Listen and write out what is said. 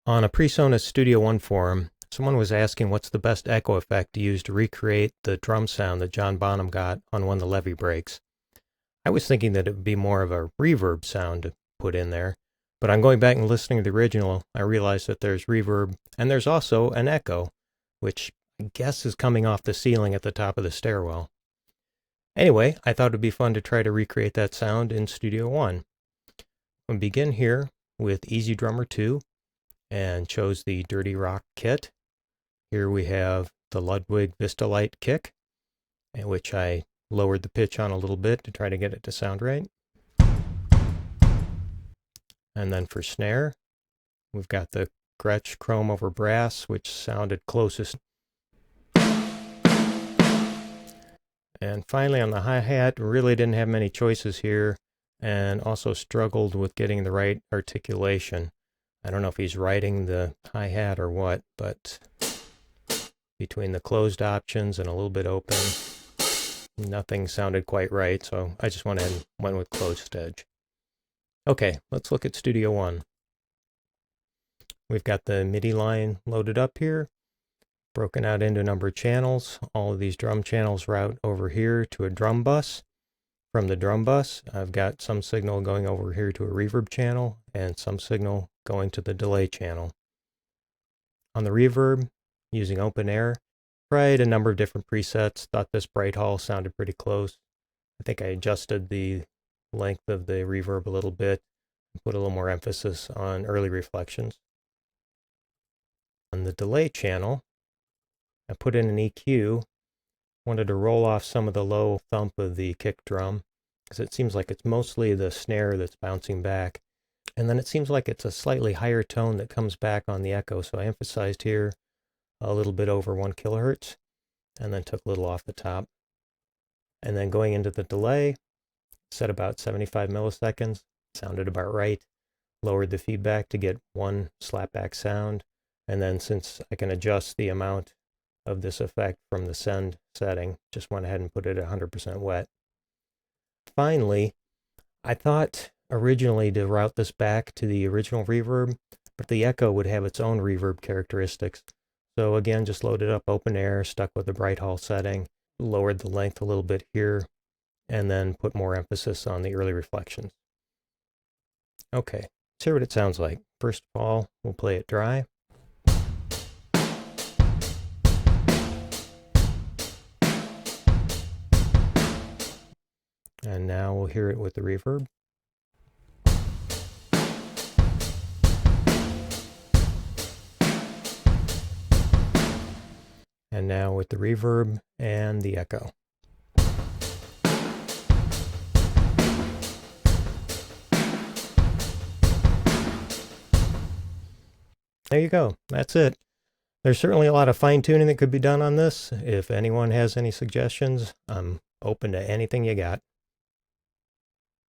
On a Presonus Studio One forum, someone was asking what's the best echo effect to use to recreate the drum sound that John Bonham got on one of the Levee Breaks. I was thinking that it would be more of a reverb sound to put in there, but on going back and listening to the original, I realized that there's reverb and there's also an echo, which I guess is coming off the ceiling at the top of the stairwell. Anyway, I thought it would be fun to try to recreate that sound in Studio One. We'll begin here with Easy Drummer 2 and chose the Dirty Rock kit. Here we have the Ludwig Vistalite kick, which I lowered the pitch on a little bit to try to get it to sound right. And then for snare, we've got the Gretsch Chrome over Brass, which sounded closest. And finally on the hi-hat, really didn't have many choices here, and also struggled with getting the right articulation. I don't know if he's writing the hi-hat or what, but between the closed options and a little bit open, nothing sounded quite right, so I just went ahead and went with closed edge. Okay, let's look at Studio One. We've got the MIDI line loaded up here, broken out into a number of channels. All of these drum channels route over here to a drum bus. From the drum bus, I've got some signal going over here to a reverb channel and some signal going to the delay channel. On the reverb, using open air, tried a number of different presets, thought this Bright Hall sounded pretty close. I think I adjusted the length of the reverb a little bit and put a little more emphasis on early reflections. On the delay channel, I put in an EQ, wanted to roll off some of the low thump of the kick drum, because it seems like it's mostly the snare that's bouncing back. And then it seems like it's a slightly higher tone that comes back on the echo, so I emphasized here a little bit over 1 kilohertz, and then took a little off the top. And then going into the delay, set about 75 milliseconds, sounded about right, lowered the feedback to get 1 slapback sound, and then since I can adjust the amount of this effect from the send setting, just went ahead and put it at 100% wet. Finally, I thought originally to route this back to the original reverb, but the echo would have its own reverb characteristics. So again, just loaded up open air, stuck with the Bright Hall setting, lowered the length a little bit here, and then put more emphasis on the early reflections. Okay, let's hear what it sounds like. First of all, we'll play it dry. And now we'll hear it with the reverb. And now with the reverb and the echo. There you go. That's it. There's certainly a lot of fine-tuning that could be done on this. If anyone has any suggestions, I'm open to anything you got.